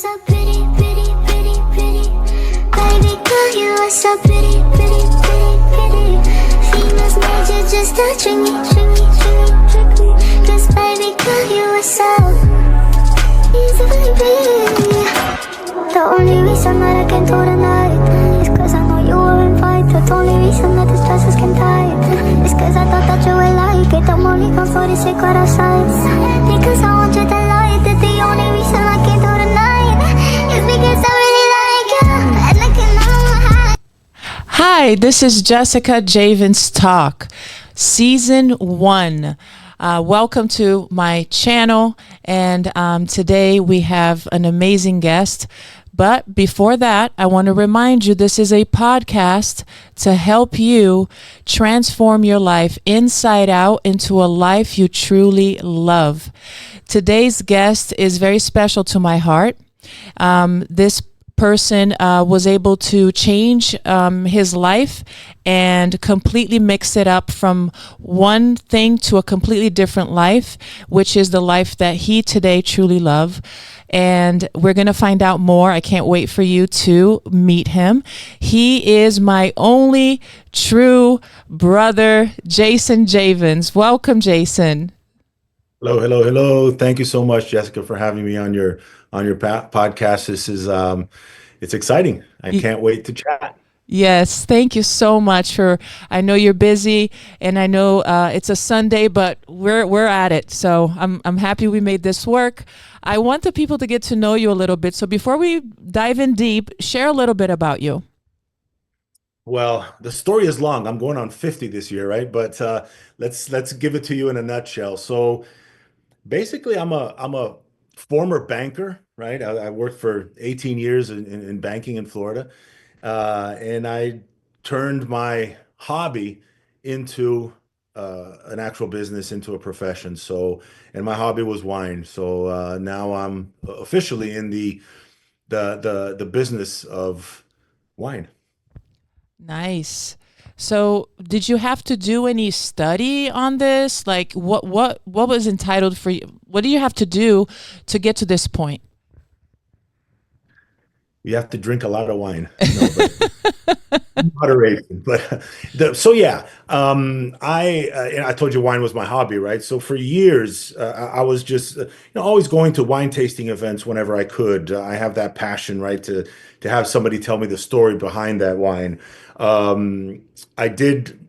So pretty, pretty, pretty, pretty. Baby girl, you are so pretty, pretty, pretty, pretty. Females made you just to trick me, trick me, trick me, trick me. 'Cause baby girl, you are so easily pretty. The only reason that I can do tonight is 'cause I know you were invited. The only reason that this dress is skin tight is 'cause I thought that you would like it. I'm only gone for the secret outside. Because I want you to like that. The only reason I can do tonight is because I really like you. And I can know. Hi, this is Jessica Javens Talk, Season 1. Welcome to my channel, and today we have an amazing guest. But before that, I want to remind you this is a podcast to help you transform your life inside out into a life you truly love. Today's guest is very special to my heart. This person was able to change his life and completely mix it up from one thing to a completely different life, which is the life that he today truly loves. And we're going to find out more. I can't wait for you to meet him. He is my only true brother, Jason Javens. Welcome, Jason. Hello, hello, hello. Thank you so much, Jessica, for having me on your podcast. This is it's exciting. I can't wait to chat. Yes, thank you so much I know you're busy, and I know it's a Sunday, but we're at it. So I'm happy we made this work. I want the people to get to know you a little bit. So before we dive in deep, share a little bit about you. Well, the story is long. I'm going on 50 this year, right? But let's give it to you in a nutshell. So basically, I'm a former banker, right? I worked for 18 years in banking in Florida, and I turned my hobby into an actual business, into a profession. So, and my hobby was wine. So now I'm officially in the business of wine. Nice. So did you have to do any study on this? Like what was entitled for you? What do you have to do to get to this point? You have to drink a lot of wine. No, but moderation. But so yeah, and I told you wine was my hobby, right? So for years, I was just always going to wine tasting events whenever I could. I have that passion, right, to have somebody tell me the story behind that wine. I did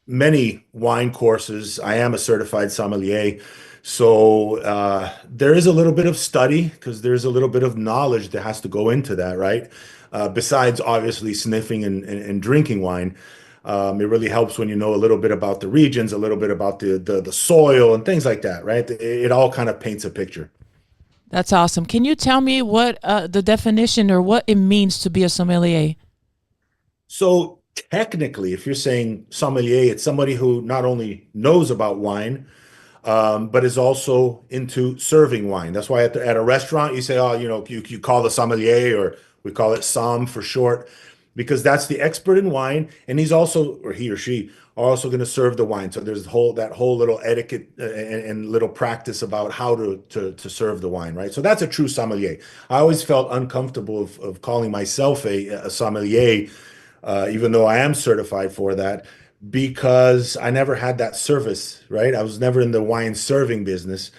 many wine courses. I am a certified sommelier. So there is a little bit of study because there's a little bit of knowledge that has to go into that, right? Besides obviously sniffing and drinking wine. It really helps when you know a little bit about the regions, a little bit about the soil and things like that, right? It all kind of paints a picture. That's awesome. Can you tell me what the definition or what it means to be a sommelier? So technically, if you're saying sommelier, it's somebody who not only knows about wine, but is also into serving wine. That's why at a restaurant you say, oh, you call the sommelier, or we call it somm for short, because that's the expert in wine, and he's also, or he or she, are also going to serve the wine. So there's that whole little etiquette and little practice about how to serve the wine, right? So that's a true sommelier. I always felt uncomfortable of calling myself a sommelier, even though I am certified for that, because I never had that service, right? I was never in the wine serving business.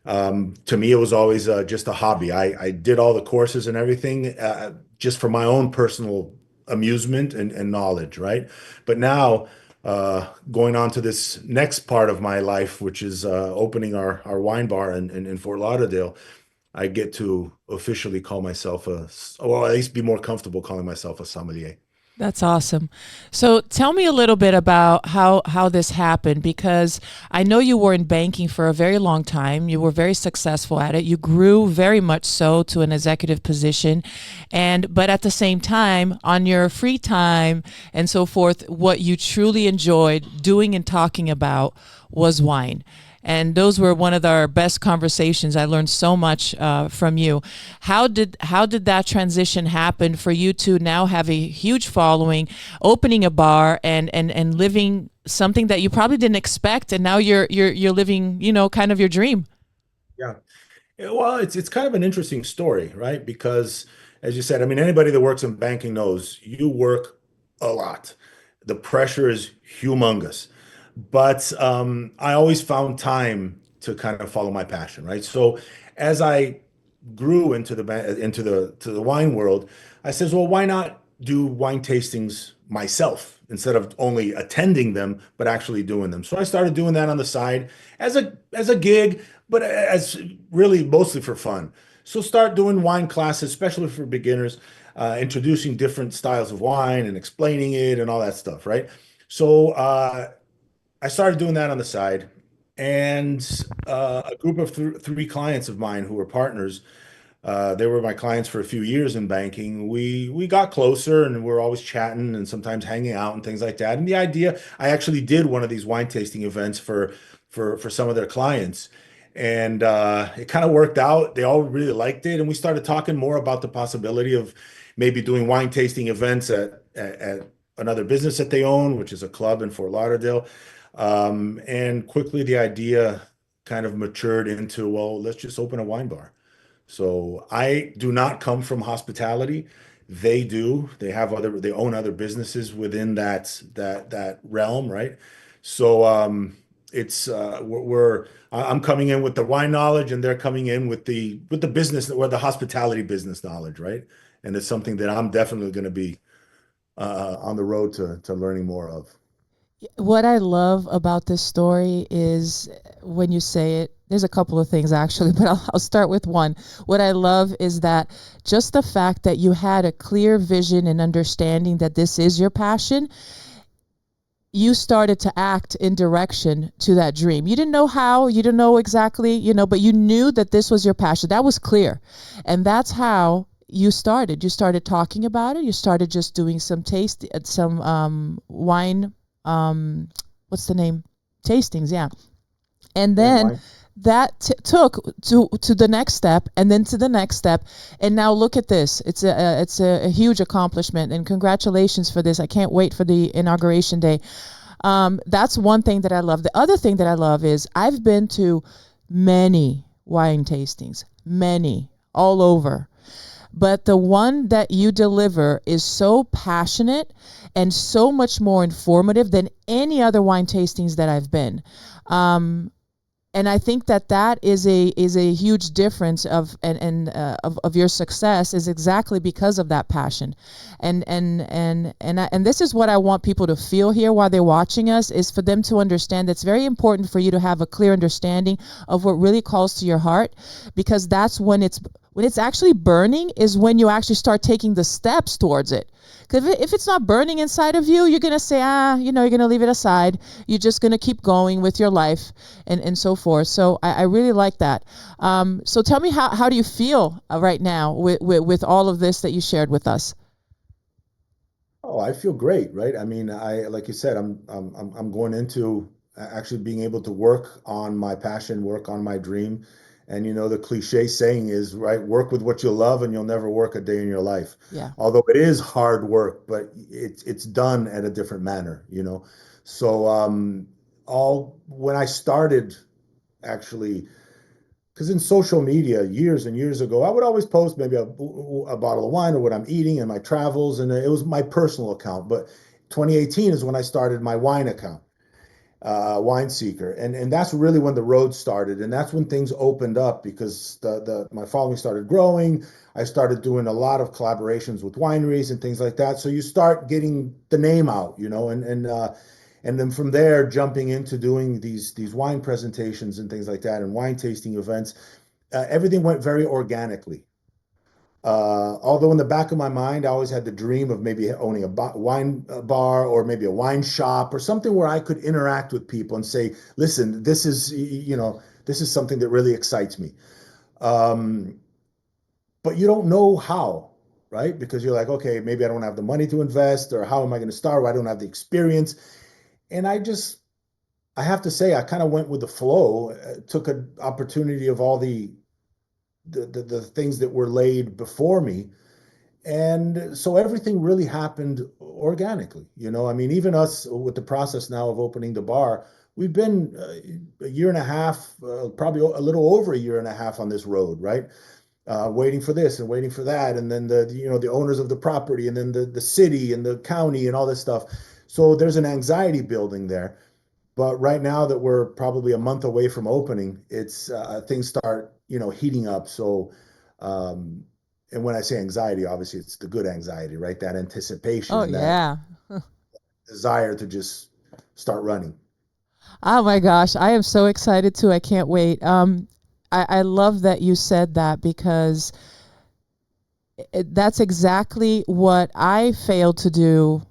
To me, it was always just a hobby. I did all the courses and everything just for my own personal amusement and knowledge, right? But now, going on to this next part of my life, which is opening our wine bar in Fort Lauderdale, I get to officially call myself or at least be more comfortable calling myself a sommelier. That's awesome. So tell me a little bit about how this happened, because I know you were in banking for a very long time. You were very successful at it. You grew very much so to an executive position. But at the same time, on your free time and so forth, what you truly enjoyed doing and talking about was wine. And those were one of our best conversations. I learned so much from you. How did that transition happen for you to now have a huge following, opening a bar and living something that you probably didn't expect, and now you're living, kind of your dream? Yeah. Yeah, well, it's kind of an interesting story, right? Because as you said, I mean, anybody that works in banking knows you work a lot. The pressure is humongous. But I always found time to kind of follow my passion, right? So as I grew into the wine world, I says, well, why not do wine tastings myself instead of only attending them, but actually doing them? So I started doing that on the side as a gig, but as really mostly for fun. So start doing wine classes, especially for beginners, introducing different styles of wine and explaining it and all that stuff, right? So I started doing that on the side, and a group of three clients of mine who were partners, they were my clients for a few years in banking. We got closer, and we're always chatting and sometimes hanging out and things like that. And the idea, I actually did one of these wine tasting events for some of their clients, and it kind of worked out. They all really liked it, and we started talking more about the possibility of maybe doing wine tasting events at another business that they own, which is a club in Fort Lauderdale. And quickly the idea kind of matured into, well, let's just open a wine bar. So I do not come from hospitality. They do. They own other businesses within that realm, right? So it's I'm coming in with the wine knowledge, and they're coming in with the business or the hospitality business knowledge, right? And it's something that I'm definitely going to be on the road to learning more of. What I love about this story is when you say it, there's a couple of things actually, but I'll start with one. What I love is that just the fact that you had a clear vision and understanding that this is your passion, you started to act in direction to that dream. You didn't know how, you didn't know exactly, but you knew that this was your passion. That was clear. And that's how you started. You started talking about it. You started just doing some wine, what's the name? Tastings, yeah. And Yeah, then wine. that took to the next step, and then to the next step, and now look at this. It's a huge accomplishment, and congratulations for this. I can't wait for the inauguration day. That's one thing that I love. The other thing that I love is I've been to many wine tastings, many all over. But the one that you deliver is so passionate and so much more informative than any other wine tastings that I've been. Um, and I think that that is a huge difference of your success is exactly because of that passion, and this is what I want people to feel here while they're watching us, is for them to understand that it's very important for you to have a clear understanding of what really calls to your heart, because that's when it's actually burning is when you actually start taking the steps towards it. Because if it's not burning inside of you, you're going to say, you're going to leave it aside. You're just going to keep going with your life and so forth. So I really like that. So tell me, how do you feel right now with all of this that you shared with us? Oh, I feel great, right? I mean, like you said, I'm going into actually being able to work on my passion, work on my dream. And the cliche saying is, right, work with what you love and you'll never work a day in your life. Yeah. Although it is hard work, but it's done at a different manner. So all when I started actually, because in social media years and years ago, I would always post maybe a bottle of wine or what I'm eating and my travels, and it was my personal account. But 2018 is when I started my wine account, Wine Seeker, and that's really when the road started, and that's when things opened up because the my following started growing. I started doing a lot of collaborations with wineries and things like that. So you start getting the name out, and then from there jumping into doing these wine presentations and things like that and wine tasting events. Everything went very organically. Although in the back of my mind, I always had the dream of maybe owning a wine bar or maybe a wine shop or something where I could interact with people and say, listen, this is something that really excites me. Um, but you don't know how, right? Because you're like, okay, maybe I don't have the money to invest, or how am I going to start? Or I don't have the experience. And I have to say, I kind of went with the flow, took an opportunity of all the things that were laid before me. And so everything really happened organically. I mean, even us with the process now of opening the bar, we've been a year and a half, probably a little over a year and a half on this road, right? Waiting for this and waiting for that, and then the owners of the property, and then the city and the county and all this stuff. So there's an anxiety building there. But right now that we're probably a month away from opening, it's things start heating up. So, um, and when I say anxiety, obviously it's the good anxiety, right? That anticipation Oh and that yeah. desire to just start running. Oh my gosh, I am so excited too. I can't wait. I love that you said that because that's exactly what I failed to do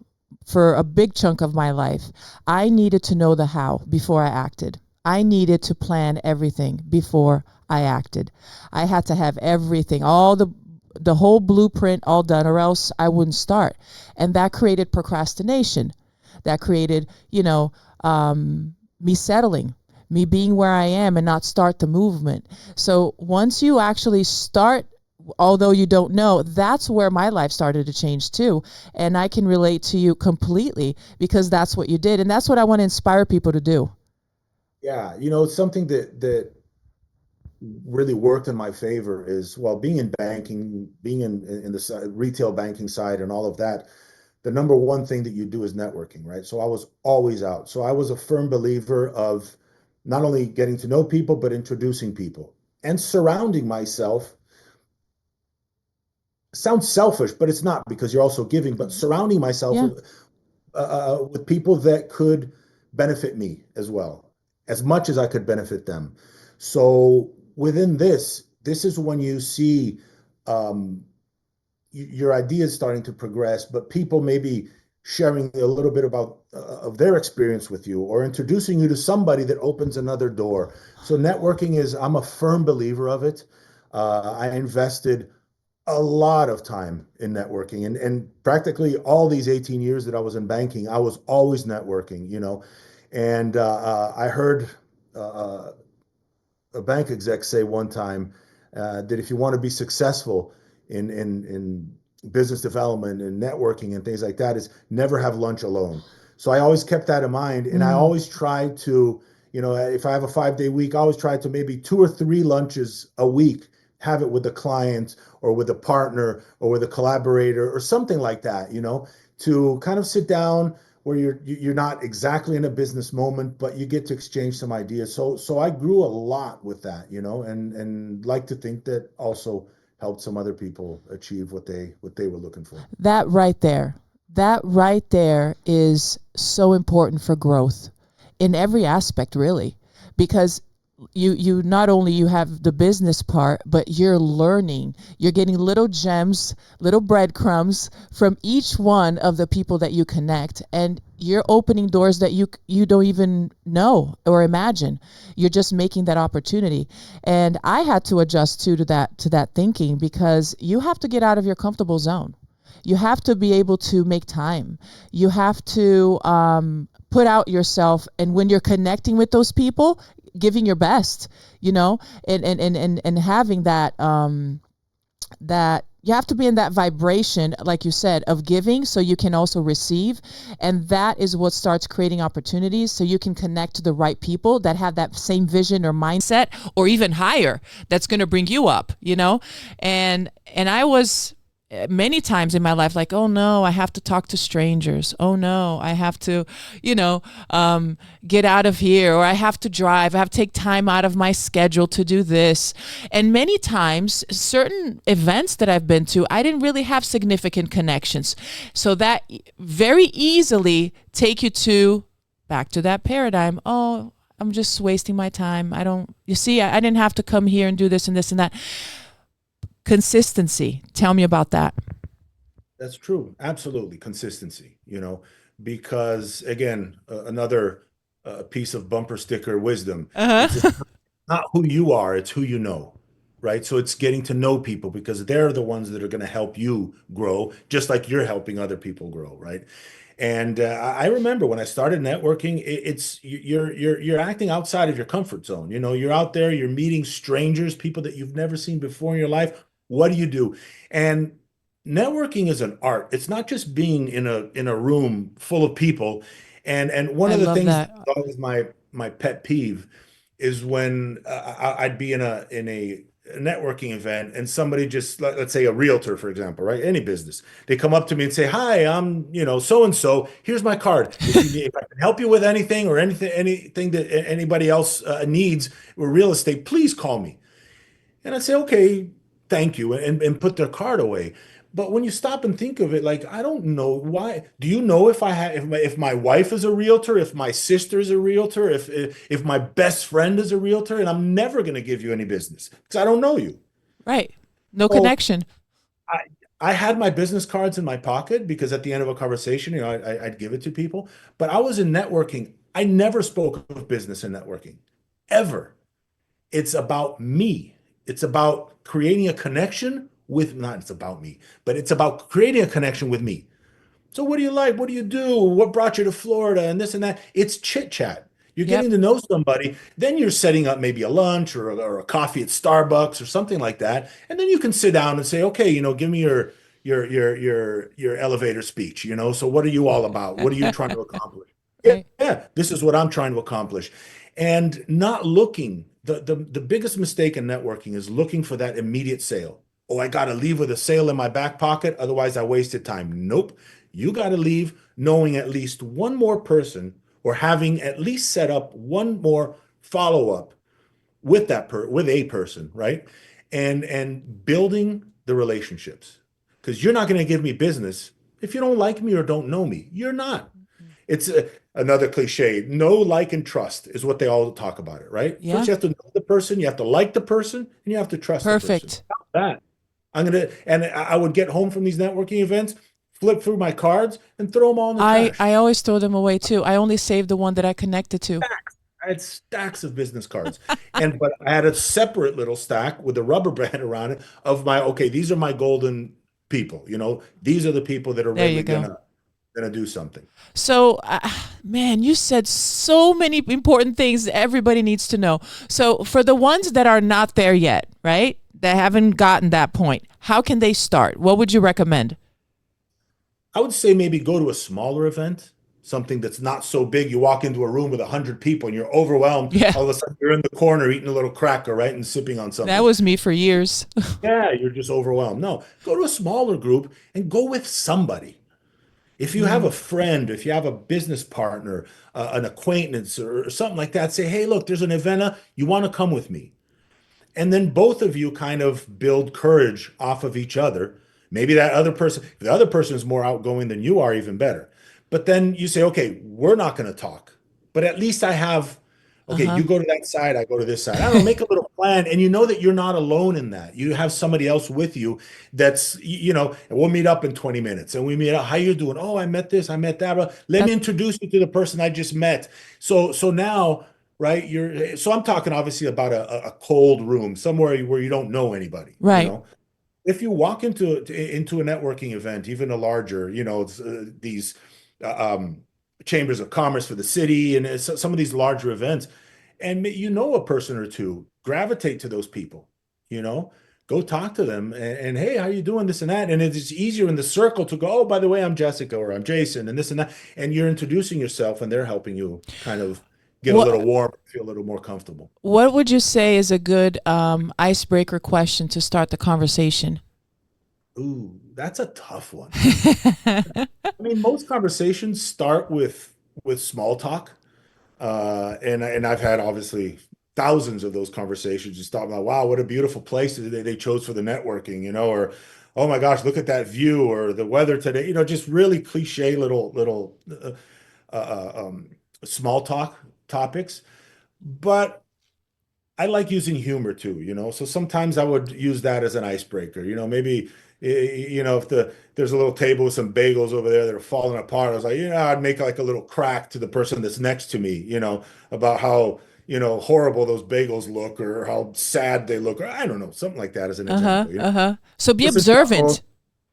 for a big chunk of my life. I needed to know the how before I acted. I needed to plan everything before I acted. I had to have everything, all the whole blueprint all done, or else I wouldn't start. And that created procrastination. That created, me settling, me being where I am and not start the movement. So once you actually start, although you don't know, that's where my life started to change too. And I can relate to you completely because that's what you did. And that's what I want to inspire people to do. Yeah, it's something that really worked in my favor is, well, being in banking, being in the retail banking side and all of that. The number one thing that you do is networking, right? So I was always out. So I was a firm believer of not only getting to know people, but introducing people and surrounding myself. Sounds selfish, but it's not, because you're also giving, but surrounding myself Yeah. with people that could benefit me as well, as much as I could benefit them. So within this is when you see um, your ideas starting to progress, but people maybe sharing a little bit about of their experience with you, or introducing you to somebody that opens another door. So networking is, I'm a firm believer of it. I invested a lot of time in networking, and practically all these 18 years that I was in banking, I was always networking. And I heard uh, a bank exec say one time that if you want to be successful in business development and networking and things like that, is never have lunch alone. So I always kept that in mind, and I Mm, always tried to, if I have a 5-day week, I always try to maybe 2 or 3 lunches a week have it with a client or with a partner or with a collaborator or something like that, to kind of sit down where you're not exactly in a business moment, but you get to exchange some ideas. So I grew a lot with that, and like to think that also helped some other people achieve what they were looking for. that right there, that right there is so important for growth in every aspect, really, because you not only you have the business part, but you're learning, you're getting little gems, little breadcrumbs from each one of the people that you connect, and you're opening doors that you don't even know or imagine. You're just making that opportunity. And I had to adjust to that thinking, because you have to get out of your comfortable zone. You have to be able to make time. You have to put out yourself, and when you're connecting with those people, giving your best, and having that you have to be in that vibration, like you said, of giving, so you can also receive. And that is what starts creating opportunities, so you can connect to the right people that have that same vision or mindset, or even higher, that's going to bring you up, and I was many times in my life like, oh no, I have to talk to strangers, oh no, I have to, you know get out of here, or I have to drive, I have to take time out of my schedule to do this. And many times, certain events that I've been to, I didn't really have significant connections, so that very easily take you to back to that paradigm. Oh, I'm just wasting my time. I don't, you see, I didn't have to come here and do this and this and that. Consistency. Tell me about that. That's true. Absolutely. Consistency, because again, another piece of bumper sticker wisdom. It's Uh-huh. not who you are, it's who you know, right? So it's getting to know people, because they're the ones that are going to help you grow, just like you're helping other people grow, right? And I remember when I started networking, you're acting outside of your comfort zone. You're out there, you're meeting strangers, people that you've never seen before in your life. What do you do? And networking is an art. It's not just being in a room full of people. And one I of the love things that. that was always my pet peeve is when I'd be in a networking event and somebody just let's say a realtor, for example, right? Any business. They come up to me and say, "Hi, I'm, so and so. Here's my card. If I can help you with anything or anything that anybody else needs with real estate, please call me." And I'd say, "Okay, thank you," and put their card away. But when you stop and think of it, like, I don't know why. Do you know if I have if my wife is a realtor, if my sister's a realtor, if my best friend is a realtor, and I'm never going to give you any business because I don't know you. Right. No So connection. I I had my business cards in my pocket because at the end of a conversation, I'd give it to people. But I was in networking. I never spoke of business in networking, ever. It's about me. It's about creating a connection with, not it's about me, but it's about creating a connection with me. So what do you like? What do you do? What brought you to Florida and this and that? It's chit chat. You're Yep. getting to know somebody. Then you're setting up maybe a lunch or a coffee at Starbucks or something like that. And then you can sit down and say, okay, give me your elevator speech. So what are you all about? What are you trying to accomplish? Yeah, Right. yeah, this is what I'm trying to accomplish. And not looking, the biggest mistake in networking is looking for that immediate sale. Oh, I got to leave with a sale in my back pocket, otherwise I wasted time. Nope. You got to leave knowing at least one more person or having at least set up one more follow up with with a person, right? And building the relationships. Because you're not going to give me business if you don't like me or don't know me. You're not. It's another cliche. Know, like, and trust is what they all talk about it, right? First, Yeah. you have to know the person, you have to like the person, and you have to trust the person. Perfect. That and I would get home from these networking events, flip through my cards, and throw them all in the trash. I always throw them away too. I only save the one that I connected to. I had stacks of business cards, but I had a separate little stack with a rubber band around it of okay, these are my golden people. These are the people that are There you really go. gonna do something. So, man, you said so many important things that everybody needs to know. So, for the ones that are not there yet, right? That haven't gotten that point, how can they start? What would you recommend? I would say maybe go to a smaller event, something that's not so big. You walk into a room with 100 people and you're overwhelmed. Yeah, All of a sudden, you're in the corner eating a little cracker, right, and sipping on that something. was me for years. Yeah, you're just overwhelmed. No, go to a smaller group and go with somebody. If you have a Mm, friend, if you have a business partner, an acquaintance, or something like that, say, "Hey, look, there's an event. You want to come with me?" And then both of you kind of build courage off of each other. Maybe if the other person is more outgoing than you are, even better. But then you say, okay, we're not going to talk, but at least I have, okay, uh-huh. you go to that side, I go to this side. I don't know, make a little plan. And you know that you're not alone in that. You have somebody else with you that's, and we'll meet up in 20 minutes and we meet up. How you doing? Oh, I met this, I met that. Well, let me That introduce you to the person I just met. So now, right? So I'm talking obviously about a cold room, somewhere where you don't know anybody, right. If you walk into a networking event, even a larger, these um, chambers of commerce for the city and some of these larger events, and a person or two, gravitate to those people, you know, go talk to them and hey, how you doing, this and that, and it's easier in the circle to go, oh, by the way, I'm Jessica or I'm Jason and this and that, and you're introducing yourself and they're helping you kind of get a little What warm, feel a little more comfortable. What would you say is a good icebreaker question to start the conversation? Ooh, that's a tough one. I mean, most conversations start with small talk. And I've had obviously thousands of those conversations. Just talking about, wow, what a beautiful place they chose for the networking, or oh my gosh, look at that view, or the weather today, just really cliche little small talk topics. But I like using humor too, So sometimes I would use that as an icebreaker. Maybe if there's a little table with some bagels over there that are falling apart, I was like, I'd make like a little crack to the person that's next to me, about how, horrible those bagels look or how sad they look, or I don't know, something like that as an Uh-huh. example, Uh-huh. So be Listen, observant.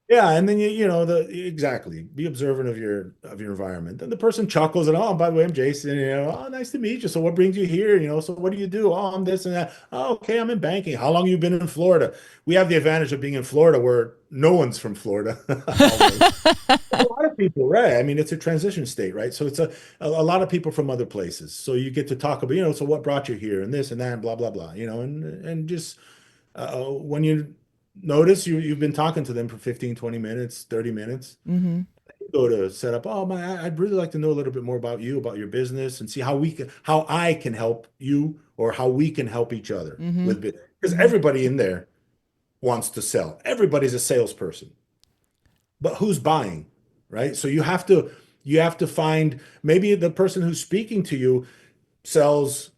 Yeah, and then you know the exactly be observant of your environment. And the person chuckles and oh, by the way, I'm Jason. You know, oh, nice to meet you. So what brings you here? You know, so what do you do? Oh, I'm this and that. Oh, okay, I'm in banking. How long you been in Florida? We have the advantage of being in Florida where no one's from Florida almost. A lot of people, right? I mean, it's a transition state, right? So it's a lot of people from other places. So you get to talk about, you know, so what brought you here and this and that and blah blah blah, you know, and just when you notice you've been talking to them for 15, 20 minutes, 30 minutes, Hmm. you go to set up, oh man, I'd really like to know a little bit more about you, about your business, and see how I can help you or how we can help each other Hmm. with business. Because Hmm. everybody in there wants to sell. Everybody's a salesperson, but who's buying, right? So you have to find maybe the person who's speaking to you sells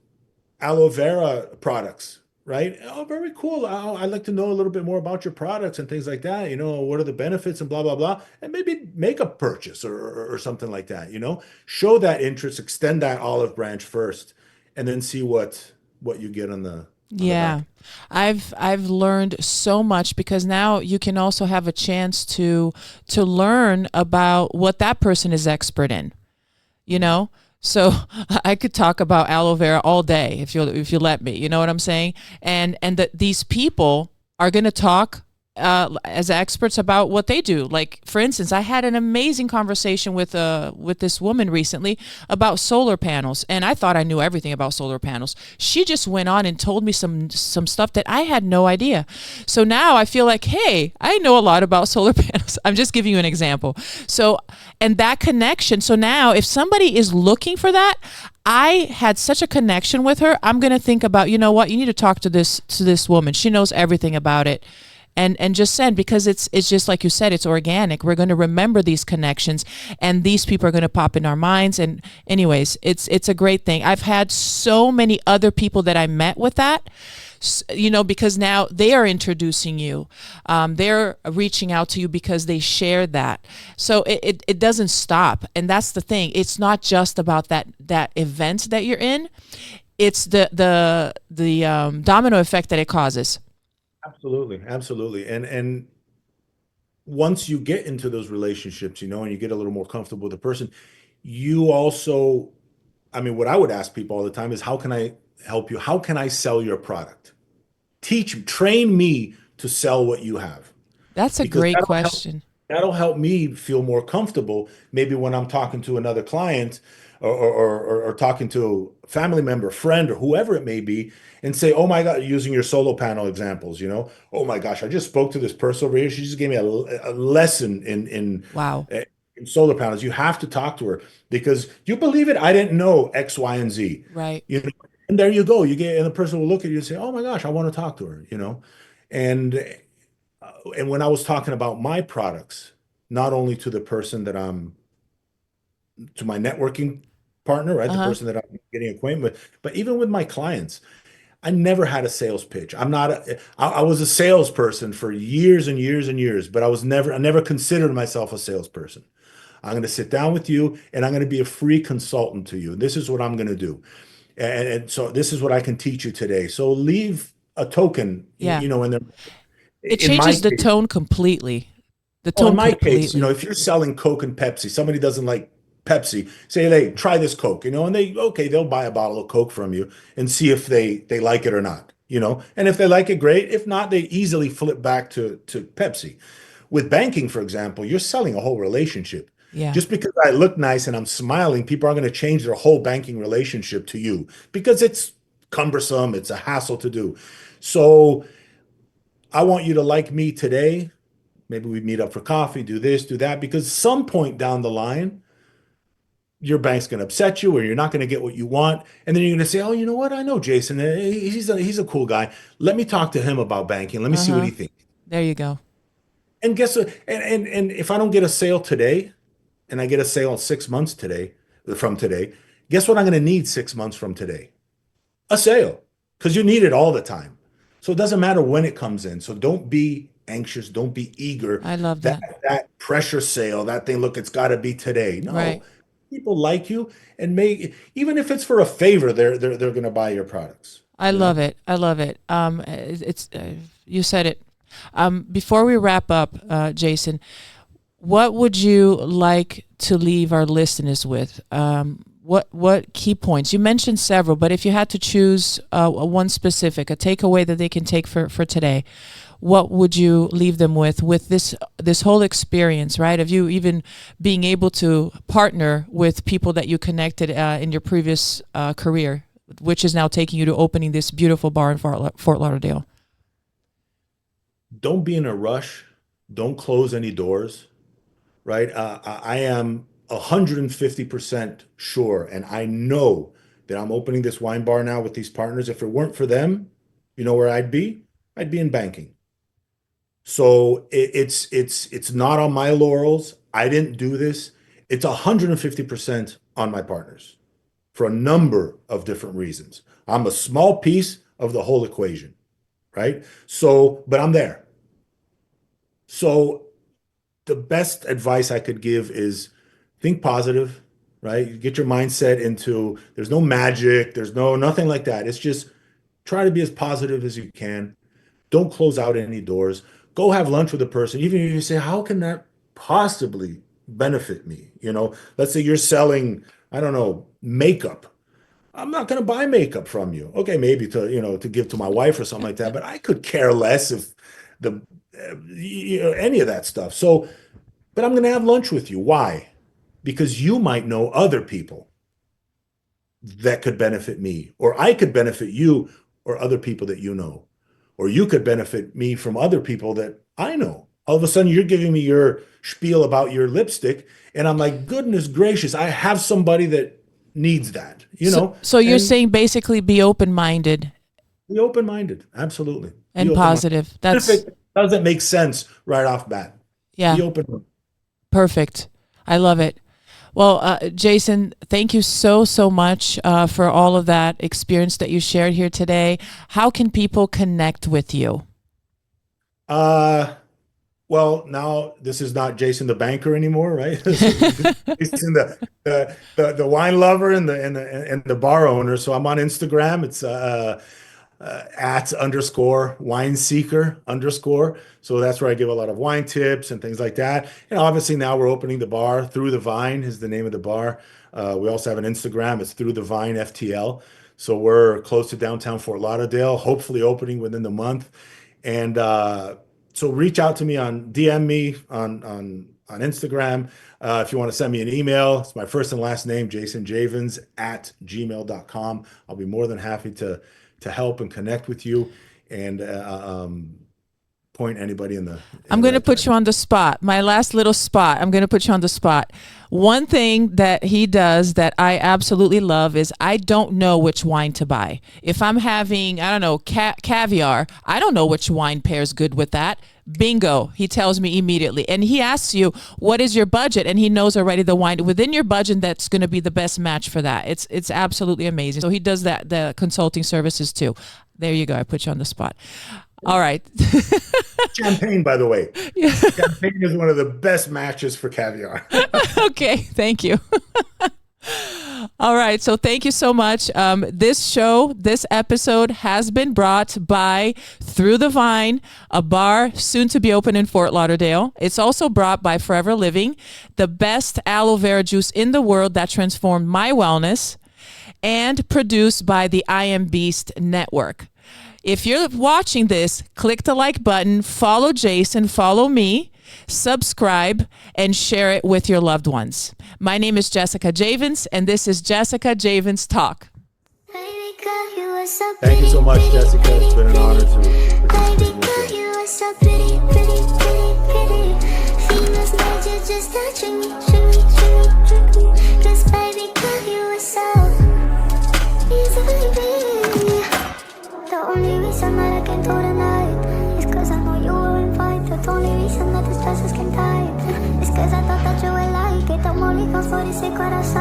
aloe vera products, right? Oh, very cool. I'd like to know a little bit more about your products and things like that. You know, what are the benefits and blah, blah, blah. And maybe make a purchase or something like that, you know, show that interest, extend that olive branch first, and then see what you get on the Yeah. back. I've learned so much because now you can also have a chance to learn about what that person is expert in, you know? So I could talk about aloe vera all day if you let me, you know what I'm saying? And that these people are going to talk as experts about what they do. Like for instance, I had an amazing conversation with this woman recently about solar panels, and I thought I knew everything about solar panels. She just went on and told me some stuff that I had no idea. So now I feel like, hey, I know a lot about solar panels. I'm just giving you an example. So and that connection. So now if somebody is looking for that, I had such a connection with her. I'm going to think about, you know what, you need to talk to this woman. She knows everything about it. And just send, because it's just like you said, it's organic. We're going to remember these connections, and these people are going to pop in our minds. And anyways, it's a great thing. I've had so many other people that I met with that, you know, because now they are introducing you. They're reaching out to you because they shared that. So it doesn't stop. And that's the thing. It's not just about that event that you're in. It's the domino effect that it causes. Absolutely, absolutely. And once you get into those relationships, you know, and you get a little more comfortable with the person, you also, I mean, what I would ask people all the time is, how can I help you? How can I sell your product? Train me to sell what you have, That's a because great question. that'll help me feel more comfortable. Maybe when I'm talking to another client or talking to a family member, friend, or whoever it may be, and say, oh my God, using your solar panel examples, you know, oh my gosh, I just spoke to this person over here. She just gave me a lesson Wow. in solar panels. You have to talk to her because you believe it. I didn't know X, Y, and Z. Right. You know, and there you go. And the person will look at you and say, "Oh my gosh, I want to talk to her." You know, and and when I was talking about my products, not only to the person that I'm to my networking partner, right, the Uh-huh. person that I'm getting acquainted with, but even with my clients, I never had a sales pitch. I was a salesperson for years and years and years, but I never considered myself a salesperson. I'm going to sit down with you and I'm going to be a free consultant to you. This is what I'm going to do. And so this is what I can teach you today. So leave a token, Yeah. you know, It in my changes the case, tone completely. The well, in tone my case, you know, completely. if you're selling Coke and Pepsi, somebody doesn't like Pepsi, say, hey, try this Coke, you know, and okay, they'll buy a bottle of Coke from you and see if they like it or not, you know, and if they like it, great. If not, they easily flip back to Pepsi. With banking, for example, you're selling a whole relationship. Yeah. Just because I look nice and I'm smiling, people aren't going to change their whole banking relationship to you because it's cumbersome, it's a hassle to do. So I want you to like me today. Maybe we meet up for coffee, do this, do that, because some point down the line, your bank's going to upset you or you're not going to get what you want. And then you're going to say, oh, you know what? I know Jason. He's a cool guy. Let me talk to him about banking. Let me see what Uh-huh. he thinks. There you go. And guess what? And if I don't get a sale today and I get a sale 6 months from today, guess what I'm going to need 6 months from today? A sale, because you need it all the time. So it doesn't matter when it comes in. So don't be anxious, don't be eager. I love That that. that pressure sale, that thing, look, it's got to be today. Right. No, people like you and make even if it's for a favor, they're going to buy your products. I You know, love it. I love it. It's you said it. Before we wrap up, Jason, what would you like to leave our listeners with? What key points? You mentioned several, but if you had to choose one specific, a takeaway that they can take for today, what would you leave them with this whole experience, right? Of you even being able to partner with people that you connected in your previous career, which is now taking you to opening this beautiful bar in Fort Lauderdale? Don't be in a rush. Don't close any doors, right? I am 150% sure, and I know that I'm opening this wine bar now with these partners. If it weren't for them, you know where I'd be? I'd be in banking. So it's not on my laurels. I didn't do this. It's 150% on my partners for a number of different reasons. I'm a small piece of the whole equation, right? So, but I'm there. So the best advice I could give is think positive, right? Get your mindset into there's no magic, there's nothing like that. It's just try to be as positive as you can. Don't close out any doors. Go have lunch with a person, even if you say, how can that possibly benefit me? You know, let's say you're selling, I don't know, makeup. I'm not going to buy makeup from you. Okay, maybe to give to my wife or something like that, but I could care less if any of that stuff. So, but I'm going to have lunch with you. Why? Because you might know other people that could benefit me, or I could benefit you, or other people that you know, or you could benefit me from other people that I know. All of a sudden, you're giving me your spiel about your lipstick, and I'm like, goodness gracious, I have somebody that needs that, you know? So you're saying basically be open-minded. Be open-minded, absolutely. And positive. That's if it doesn't make sense right off bat. Yeah. Be open. Perfect. I love it. Well, Jason, thank you so much for all of that experience that you shared here today. How can people connect with you? Well, now this is not Jason the banker anymore, right? This is Jason the wine lover and the bar owner. So I'm on Instagram. It's @_wineseeker_. So that's where I give a lot of wine tips and things like that. And obviously now we're opening the bar. Through the Vine is the name of the bar. We also have an Instagram. It's Through the Vine FTL. So we're close to downtown Fort Lauderdale, hopefully opening within the month. And so reach out to me DM me on Instagram. If you want to send me an email, it's my first and last name, jasonjavens@gmail.com. I'll be more than happy to help and connect with you and point anybody in the. I'm going to put you on the spot. My last little spot. I'm going to put you on the spot. One thing that he does that I absolutely love is I don't know which wine to buy. If I'm having, I don't know, caviar, I don't know which wine pairs good with that. Bingo, he tells me immediately. And he asks you, what is your budget? And he knows already the wine within your budget that's going to be the best match for that. It's absolutely amazing. So he does that, the consulting services too. There you go. I put you on the spot. All right. Champagne, by the way. Yeah. Champagne is one of the best matches for caviar. Okay. Thank you. All right. So thank you so much. This episode has been brought by Through the Vine, a bar soon to be open in Fort Lauderdale. It's also brought by Forever Living, the best aloe vera juice in the world that transformed my wellness, and produced by the I Am Beast Network. If you're watching this, click the like button, follow Jason, follow me, subscribe, and share it with your loved ones. My name is Jessica Javens, and this is Jessica Javens Talk. Thank you so much, Jessica. It's been an honor to participate with you. You are so pretty, pretty, pretty, pretty. Females made you just to trick me, trick me, trick me, trick me. 'Cause baby girl, you are so easy, baby. The only reason that I can do tonight is 'cause I know you were invited. The only reason that the stresses can die is 'cause I thought that you would like it. I'm only gone for the secret outside.